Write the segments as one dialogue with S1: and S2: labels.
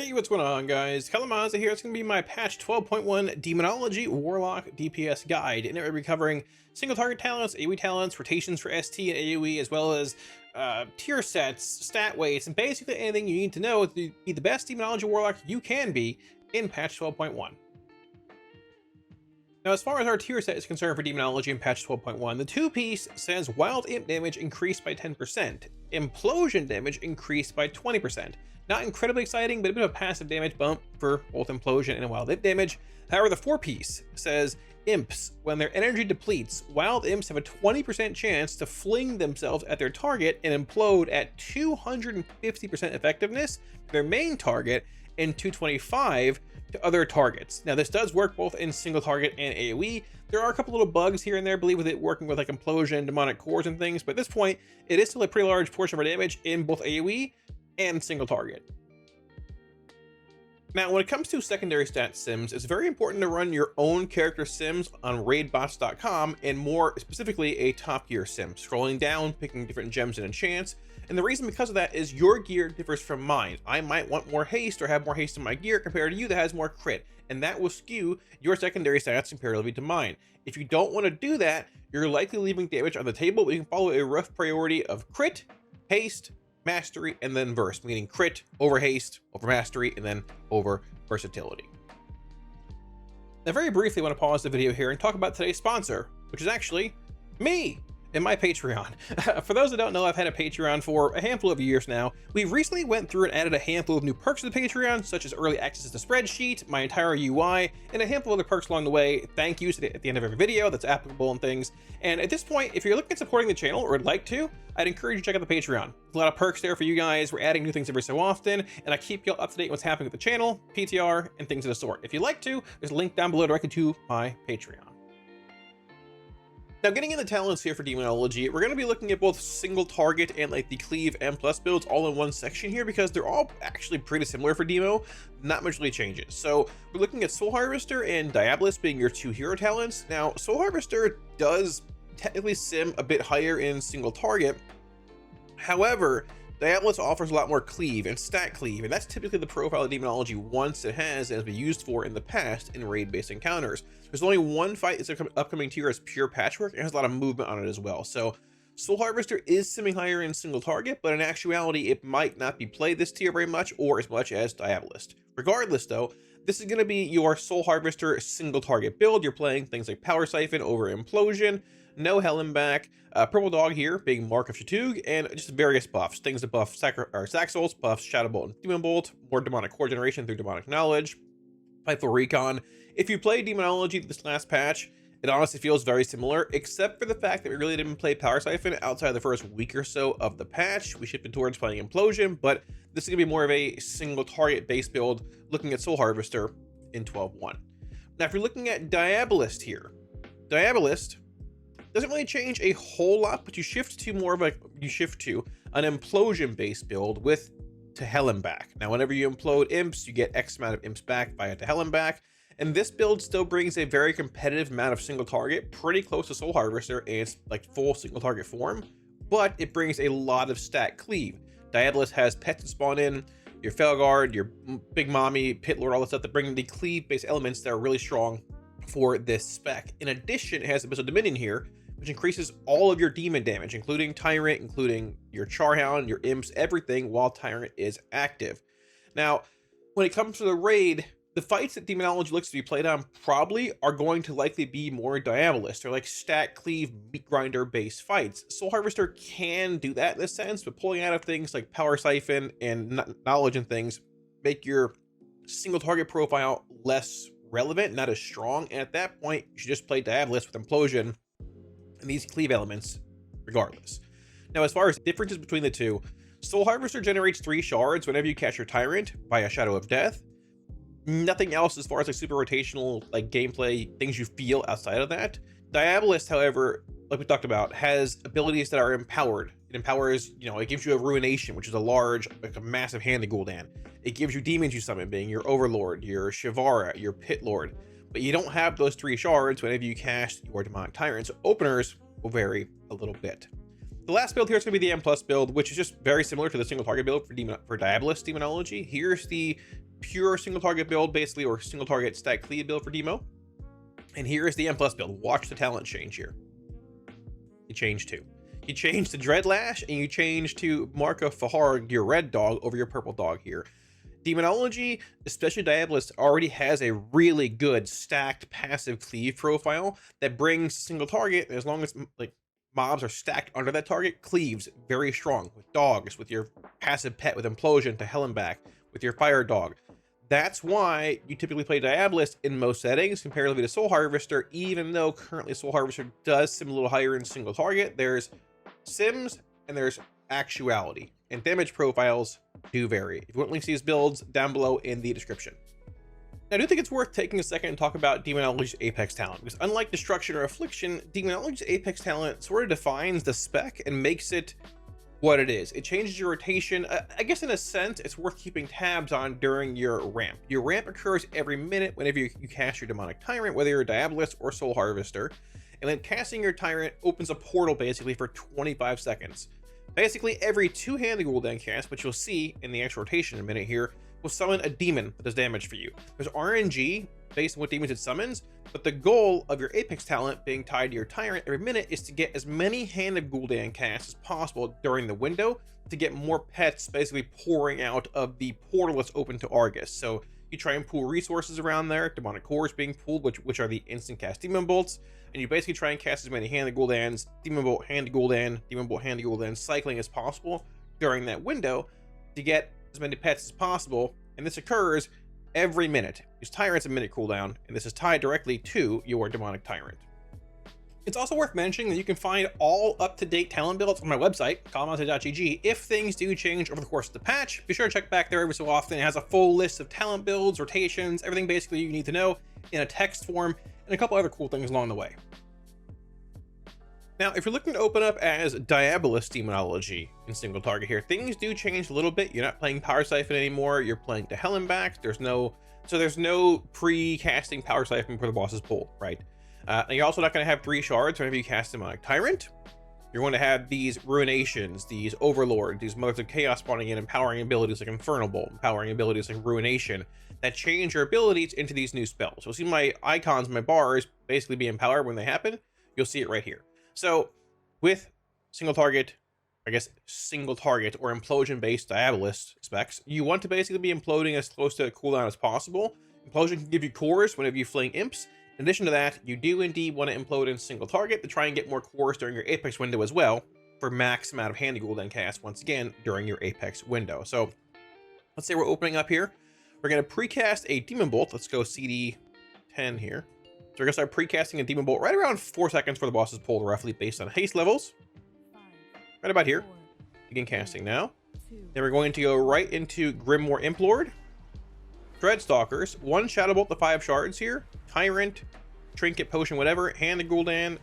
S1: Hey, what's going on, guys? Kalamazi here. It's going to be my patch 12.1 Demonology Warlock DPS guide, and it will be covering single target talents, AOE talents, rotations for ST and AOE, as well as tier sets, stat weights, and basically anything you need to know to be the best Demonology Warlock you can be in patch 12.1. Now, as far as our tier set is concerned for Demonology in patch 12.1, the two-piece says Wild Imp damage increased by 10%, Implosion damage increased by 20%. Not incredibly exciting, but a bit of a passive damage bump for both Implosion and Wild Imp damage. However, the four-piece says Imps, when their energy depletes, Wild Imps have a 20% chance to fling themselves at their target and implode at 250% effectiveness, their main target, and 225 to other targets. Now, this does work both in single target and AOE. There are a couple little bugs here and there, I believe, with it working with like Implosion, Demonic Cores, and things, but at this point, it is still a pretty large portion of our damage in both AOE and single target. Now, when it comes to secondary stat sims, it's very important to run your own character sims on raidbots.com, and more specifically, a top gear sim. Scrolling down, picking different gems and enchants. And the reason because of that is your gear differs from mine. I might want more haste or have more haste in my gear compared to you that has more crit, and that will skew your secondary stats comparatively to mine. If you don't want to do that, you're likely leaving damage on the table, but you can follow a rough priority of crit, haste, mastery, and then verse, meaning crit over haste, over mastery, and then over versatility. Now, very briefly, I want to pause the video here and talk about today's sponsor, which is actually me and my Patreon. For those that don't know, I've had a Patreon for a handful of years now. We recently went through and added a handful of new perks to the Patreon, such as early access to the spreadsheet, my entire UI, and a handful of other perks along the way. Thank yous at the end of every video that's applicable and things. And at this point, if you're looking at supporting the channel or would like to, I'd encourage you to check out the Patreon. There's a lot of perks there for you guys. We're adding new things every so often, and I keep you up to date on what's happening with the channel, PTR, and things of the sort. If you'd like to, there's a link down below directly to my Patreon. Now, getting into talents here for Demonology, we're going to be looking at both single target and like the cleave M+ builds all in one section here, because they're all actually pretty similar for Demo. Not much really changes. So we're looking at Soul Harvester and Diabolist being your two hero talents. Now, Soul Harvester does technically sim a bit higher in single target. However, Diabolist offers a lot more cleave and stat cleave, and that's typically the profile of Demonology wants it has and has been used for in the past in raid-based encounters. There's only one fight that's upcoming tier as pure patchwork, and has a lot of movement on it as well. So Soul Harvester is simming higher in single target, but in actuality, it might not be played this tier very much or as much as Diabolist. Regardless though, this is going to be your Soul Harvester single target build. You're playing things like Power Siphon over Implosion, no Helen back, Purple Dog here being Mark of Shatug, and just various buffs. Things that buff Sack Souls, buffs Shadow Bolt and Demon Bolt, more Demonic Core generation through Demonic Knowledge, Fightful Recon. If you play Demonology this last patch, it honestly feels very similar, except for the fact that we really didn't play Power Siphon outside of the first week or so of the patch. We shifted towards playing Implosion, but this is going to be more of a single target base build looking at Soul Harvester in 12.1. Now, if you're looking at Diabolist here, Diabolist doesn't really change a whole lot, but you shift to an Implosion base build with to Helen back. Now, whenever you implode imps, you get X amount of imps back via to Helen back. And this build still brings a very competitive amount of single target, pretty close to Soul Harvester and its like full single target form, but it brings a lot of stat cleave. Diabolist has pets that spawn in, your Felguard, your Big Mommy, Pit Lord, all that stuff that bring the cleave based elements that are really strong for this spec. In addition, it has Abyssal Dominion here, which increases all of your demon damage, including Tyrant, including your Charhound, your imps, everything while Tyrant is active. Now, when it comes to the raid, the fights that Demonology looks to be played on probably are going to likely be more Diabolist. They're like stat cleave, meat grinder based fights. Soul Harvester can do that in a sense, but pulling out of things like Power Siphon and Knowledge and things make your single target profile less relevant, not as strong. And at that point, you should just play Diabolist with Implosion and these cleave elements regardless. Now, as far as differences between the two, Soul Harvester generates 3 shards whenever you catch your Tyrant by a Shadow of Death. Nothing else as far as like super rotational like gameplay things you feel outside of that. Diabolist, however, like we talked about, has abilities that are empowered. It empowers, it gives you a Ruination, which is a large, like a massive hand to Gul'dan. It gives you demons you summon, being your Overlord, your Shivara, your Pit Lord. But you don't have those 3 shards whenever you cast your Demonic Tyrant, so openers will vary a little bit. The last build here is going to be the M plus build, which is just very similar to the single target build for Diabolist Demonology. Here's the pure single target build, basically, or single target stack cleave build for Demo. And here is the M plus build. Watch the talent change here. You change two. You change to Dreadlash, and you change to Mark of Faharg, your red dog, over your purple dog here. Demonology, especially Diabolist, already has a really good stacked passive cleave profile that brings single target, as long as like mobs are stacked under that target, cleaves very strong with dogs, with your passive pet, with Implosion to hell and back, with your fire dog. That's why you typically play Diabolist in most settings comparatively to Soul Harvester, even though currently Soul Harvester does sim a little higher in single target. There's sims and there's actuality, and damage profiles do vary. If you want links to these builds, down below in the description. Now, I do think it's worth taking a second and talk about Demonology's Apex talent, because unlike Destruction or Affliction, Demonology's Apex talent sort of defines the spec and makes it what it is. It changes your rotation. I guess in a sense, it's worth keeping tabs on during your ramp. Your ramp occurs every minute whenever you cast your Demonic Tyrant, whether you're a Diabolist or Soul Harvester, and then casting your Tyrant opens a portal basically for 25 seconds. Basically, every two-handed Gul'dan cast, which you'll see in the actual rotation in a minute here, will summon a demon that does damage for you. There's RNG based on what demons it summons, but the goal of your Apex talent being tied to your Tyrant every minute is to get as many handed Gul'dan casts as possible during the window to get more pets basically pouring out of the portal that's open to Argus. So you try and pool resources around there, demonic cores being pooled, which are the instant cast demon bolts, and you basically try and cast as many handed Gul'dans, demon bolt, handed Gul'dan, demon bolt, handed Gul'dan, cycling as possible during that window to get as many pets as possible. And this occurs every minute. Because Tyrant's a minute cooldown, and this is tied directly to your Demonic Tyrant. It's also worth mentioning that you can find all up-to-date talent builds on my website, kalamazi.gg. If things do change over the course of the patch, be sure to check back there every so often. It has a full list of talent builds, rotations, everything basically you need to know in a text form, and a couple other cool things along the way. Now, if you're looking to open up as Diabolist Demonology in single target here, things do change a little bit. You're not playing Power Siphon anymore. You're playing to hell and back. There's no pre-casting Power Siphon before the boss is pulled, right? And you're also not going to have 3 shards whenever you cast Demonic Tyrant. You're going to have these Ruinations, these Overlord, these Mothers of Chaos spawning in, empowering abilities like Infernal Bolt, empowering abilities like Ruination, that change your abilities into these new spells. So you'll see my icons, my bars, basically be empowered when they happen. You'll see it right here. So with single target, I guess single target or implosion-based Diabolist specs, you want to basically be imploding as close to cooldown as possible. Implosion can give you cores whenever you fling imps. In addition to that, you do indeed want to implode in single target to try and get more cores during your Apex window as well, for max amount of handy Gul'dan cast once again during your Apex window. So let's say we're opening up here. We're going to precast a Demon Bolt. Let's go CD 10 here. So we're going to start precasting a Demon Bolt right around 4 seconds before the boss is pulled, roughly based on haste levels. Right about here. Begin casting now. Then we're going to go right into Grimoire Implord, Dreadstalkers, 1 Shadow Bolt to 5 shards here, Tyrant, Trinket, Potion, whatever, handed Gul'dan,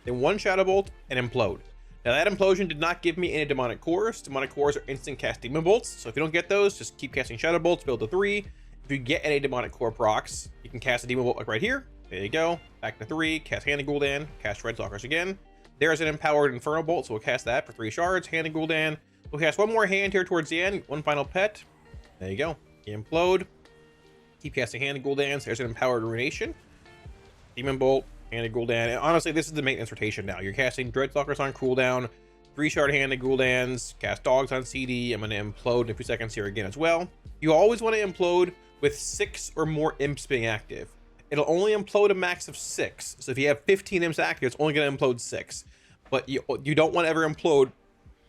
S1: then 1 Shadow Bolt, and Implode. Now that Implosion did not give me any Demonic Cores. Demonic Cores are instant cast Demon Bolts, so if you don't get those, just keep casting Shadow Bolts, build to 3. If you get any Demonic Core procs, you can cast a Demon Bolt like right here. There you go. Back to 3, cast handed Gul'dan, cast Dreadstalkers again. There's an empowered Infernal Bolt, so we'll cast that for 3 shards, handed Gul'dan. We'll cast 1 more hand here towards the end, 1 final pet. There you go. You implode. Keep casting handed Gul'dans. There's an empowered Ruination. Demon Bolt, handed Gul'dan. And honestly, this is the maintenance rotation now. You're casting Dreadstalkers on cooldown, 3 shard handed Gul'dans, cast Dogs on CD. I'm going to implode in a few seconds here again as well. You always want to implode with 6 or more imps being active. It'll only implode a max of 6. So if you have 15 imps active, it's only going to implode 6. But you don't want to ever implode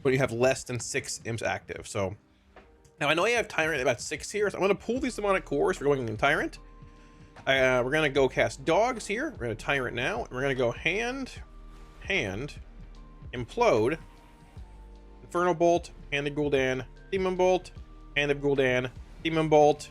S1: when you have less than 6 imps active. So now I know I have Tyrant at about 6 here, so I'm going to pull these Demonic Cores for going in Tyrant. We're going to go cast Dogs here. We're going to Tyrant now. And we're going to go hand, Implode, Infernal Bolt, handed Gul'dan, Demon Bolt, handed Gul'dan, Demon Bolt,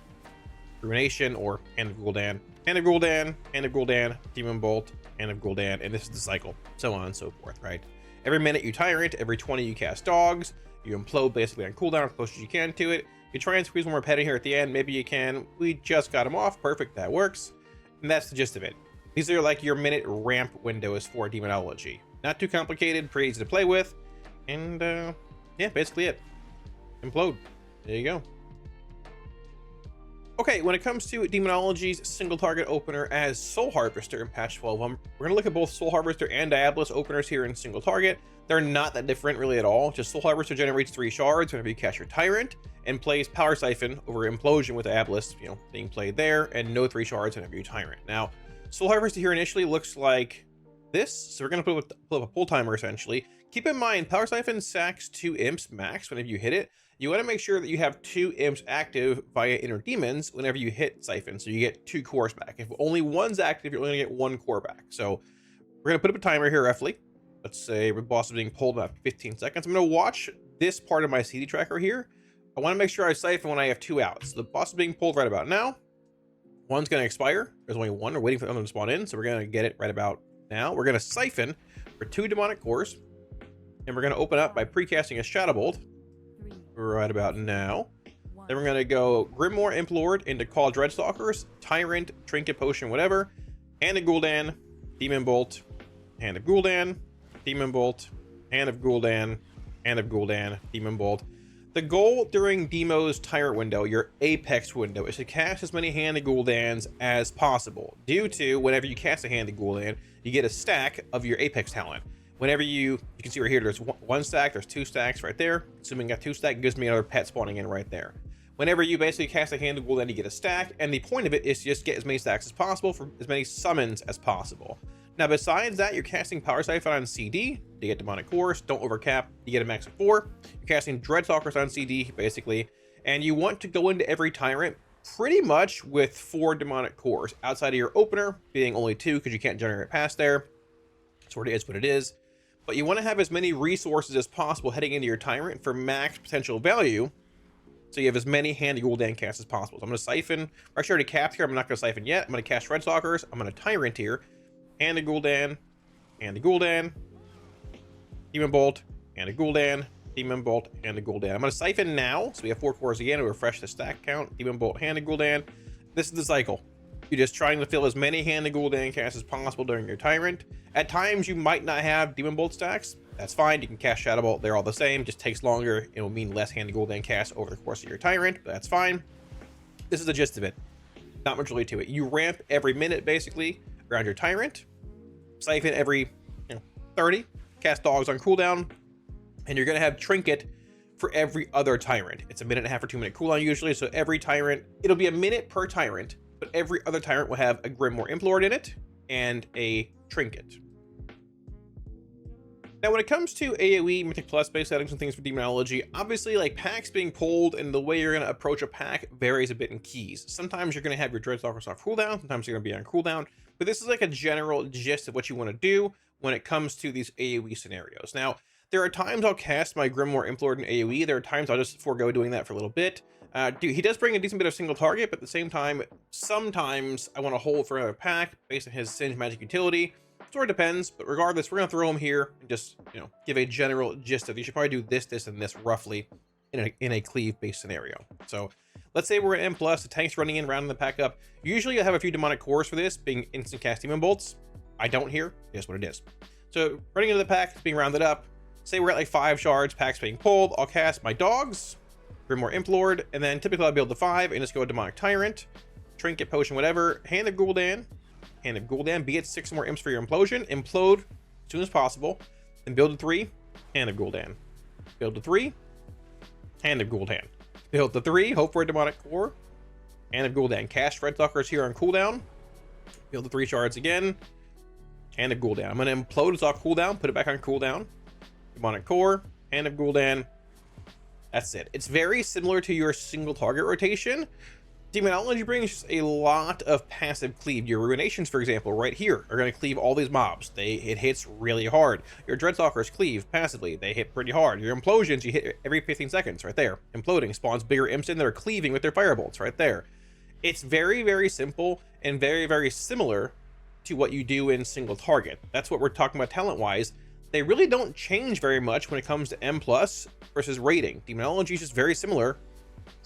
S1: Ruination, or handed Gul'dan, handed Gul'dan, handed Gul'dan, Demon Bolt, handed Gul'dan, and this is the cycle, so on and so forth, right? Every minute you Tyrant, every 20 you cast Dogs, you implode basically on cooldown as close as you can to it. You try and squeeze one more pet in here at the end, maybe you can. We just got him off, perfect, that works. And that's the gist of it. These are like your minute ramp windows for Demonology. Not too complicated, pretty easy to play with. And yeah, basically it. Implode. There you go. Okay, when it comes to Demonology's single target opener as Soul Harvester in patch 12, we're going to look at both Soul Harvester and Diabolist openers here in single target. They're not that different really at all. Just Soul Harvester generates 3 shards whenever you cast your Tyrant, and plays Power Siphon over Implosion with Diabolist, being played there, and no 3 shards whenever you Tyrant. Now, Soul Harvester here initially looks like this, so we're going to put up a pull timer essentially. Keep in mind, Power Siphon sacks 2 imps max whenever you hit it. You want to make sure that you have 2 imps active via Inner Demons whenever you hit Siphon, so you get 2 cores back. If only one's active, you're only going to get 1 core back. So we're going to put up a timer here roughly. Let's say the boss is being pulled about 15 seconds. I'm going to watch this part of my CD tracker here. I want to make sure I Siphon when I have 2 outs. So the boss is being pulled right about now. One's going to expire. There's only 1. We're waiting for them to spawn in, so we're going to get it right about now. We're going to Siphon for 2 demonic cores, and we're going to open up by precasting a Shadow Bolt right about now. Then we're going to go Grimoire Implord into Call Dreadstalkers, Tyrant, Trinket Potion, whatever, Hand of Gul'dan, Demon Bolt, Hand of Gul'dan, Demon Bolt, Hand of Gul'dan, Hand of Gul'dan, Demon Bolt. The goal during Demo's Tyrant window, your Apex window, is to cast as many Hand of Gul'dans as possible. Due to whenever you cast a Hand of Gul'dan, you get a stack of your Apex talent. Whenever you can see right here, there's 1 stack, there's 2 stacks right there. Assuming I got 2 stack, it gives me another pet spawning in right there. Whenever you basically cast a Hand of Gul'dan, you get a stack, and the point of it is to just get as many stacks as possible for as many summons as possible. Now, besides that, you're casting Power Siphon on CD to get demonic cores. Don't overcap, you get a max of 4. You're casting Dreadstalkers on CD, basically, and you want to go into every Tyrant pretty much with 4 demonic cores, outside of your opener being only 2 because you can't generate past there. Sort of is what it is. But you want to have as many resources as possible heading into your Tyrant for max potential value, so you have as many Hand of Gul'dan casts as possible. So I'm going to Siphon. Actually, already capped here. I'm not going to Siphon yet. I'm going to cast Dreadstalkers. I'm going to Tyrant here. Hand of Gul'dan, Hand of Gul'dan, Demon Bolt, Hand of Gul'dan, Demon Bolt, Hand of Gul'dan. I'm going to Siphon now, so we have 4 cores again to refresh the stack count. Demon Bolt, Hand of Gul'dan. This is the cycle. You're just trying to fill as many Hand of Gul'dan casts as possible during your Tyrant. At times, you might not have Demon Bolt stacks. That's fine. You can cast Shadow Bolt. They're all the same. Just takes longer. It will mean less Hand of Gul'dan casts over the course of your Tyrant, but that's fine. This is the gist of it. Not much really to it. You ramp every minute, basically, around your Tyrant. Siphon every 30. Cast Dogs on cooldown. And you're going to have Trinket for every other Tyrant. It's a 1.5 or 2 minute cooldown usually, so every Tyrant, it'll be a minute per Tyrant, but every other Tyrant will have a Grimoire Implord in it and a Trinket. Now, when it comes to AOE, Mythic Plus based settings and things for Demonology, obviously, like, packs being pulled and the way you're going to approach a pack varies a bit in keys. Sometimes you're going to have your Dreadstalkers off cooldown, sometimes you're going to be on cooldown, but this is like a general gist of what you want to do when it comes to these AOE scenarios. Now, there are times I'll cast my Grimoire Implord in AOE, there are times I'll just forego doing that for a little bit. He does bring a decent bit of single target, but at the same time, sometimes I want to hold for another pack based on his Singe magic utility. Sort of depends, but regardless, we're going to throw him here and just, give a general gist of you should probably do this, this, and this roughly in a cleave-based scenario. So let's say we're at M+, the tank's running in, rounding the pack up. Usually you'll have a few demonic cores for this, being instant cast Demon Bolts. I don't here. Here's what it is. So running into the pack, it's being rounded up. Say we're at like 5 shards, pack's being pulled. I'll cast my dogs, Grimoire Implord, and then typically I'll build to 5 and just go Demonic Tyrant, Trinket Potion, whatever, Hand of Gul'dan, be it 6 more imps for your implosion, implode as soon as possible, then build to 3, Hand of Gul'dan, build to 3, Hand of Gul'dan, build to 3, hope for a demonic core, Hand of Gul'dan, cast Dreadstalkers here on cooldown, build to 3 shards again, Hand of Gul'dan. I'm going to implode as off cooldown, put it back on cooldown, demonic core, Hand of Gul'dan. That's it. It's very similar to your single target rotation. Demonology brings a lot of passive cleave. Your Ruinations, for example, right here, are going to cleave all these mobs. It hits really hard. Your Dreadstalkers cleave passively. They hit pretty hard. Your Implosions, you hit every 15 seconds right there. Imploding spawns bigger imps in that are cleaving with their firebolts right there. It's very, very simple and very, very similar to what you do in single target. That's what we're talking about talent-wise. They really don't change very much when it comes to M+ versus rating. Demonology is just very similar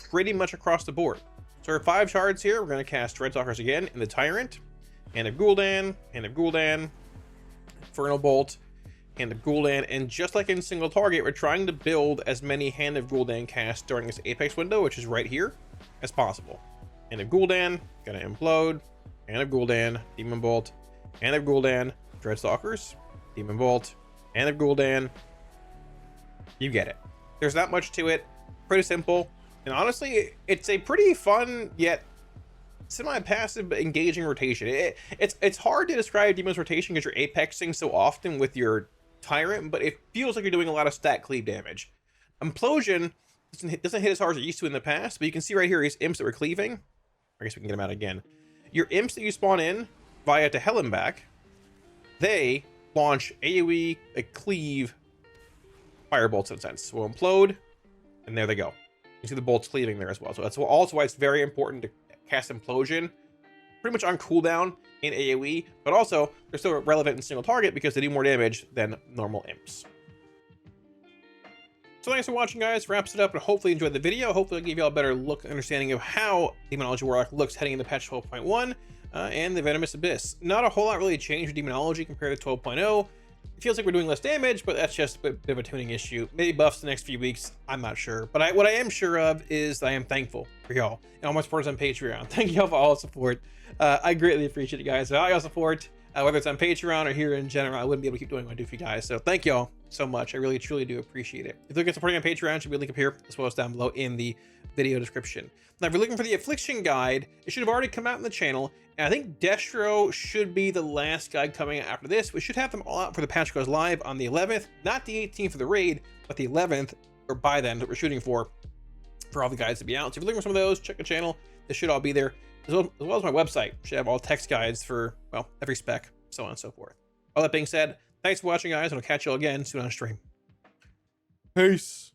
S1: pretty much across the board. So our 5 shards here, we're going to cast Dreadstalkers again in the Tyrant, Hand of Gul'dan, Infernal Bolt, Hand of Gul'dan, and just like in single target, we're trying to build as many Hand of Gul'dan casts during this Apex window, which is right here, as possible. Hand of Gul'dan, gonna implode. Hand of Gul'dan, Demon Bolt. Hand of Gul'dan, Dreadstalkers, Demon Bolt. Hand of Gul'dan. You get it. There's not much to it. Pretty simple. And honestly, it's a pretty fun yet semi-passive but engaging rotation. It's hard to describe Demon's rotation because you're apexing so often with your Tyrant, but it feels like you're doing a lot of stat cleave damage. Implosion doesn't hit as hard as it used to in the past, but you can see right here these imps that we're cleaving. I guess we can get them out again. Your imps that you spawn in via to hell and back, they launch AOE, cleave fire bolts in a sense. So we'll implode, and there they go. You see the bolts cleaving there as well. So that's also why it's very important to cast Implosion pretty much on cooldown in AOE, but also they're still relevant in single target because they do more damage than normal imps. So thanks for watching, guys. Wraps it up, and hopefully you enjoyed the video. Hopefully I gave you all a better look and understanding of how Demonology Warlock looks heading into patch 12.1 and the Venomous Abyss. Not a whole lot really changed with Demonology compared to 12.0. It feels like we're doing less damage, but that's just a bit of a tuning issue. Maybe buffs the next few weeks, I'm not sure. But what I am sure of is that I am thankful for y'all and all my supporters on Patreon. Thank y'all for all the support. I greatly appreciate it, guys. All y'all support, whether it's on Patreon or here in general, I wouldn't be able to keep doing what I do for you guys. So thank y'all so much. I really, truly do appreciate it. If you're looking at supporting on Patreon, should be a link up here as well as down below in the video description. Now, if you're looking for the Affliction guide, it should have already come out in the channel. And I think Destro should be the last guide coming out after this. We should have them all out for the patch goes live on the 11th, not the 18th for the raid, but the 11th, or by then, that we're shooting for all the guides to be out. So if you're looking for some of those, check the channel. This should all be there, as well as my website. Should have all text guides for, well, every spec, so on and so forth. All that being said, thanks for watching, guys, and I'll catch you all again soon on stream. Peace.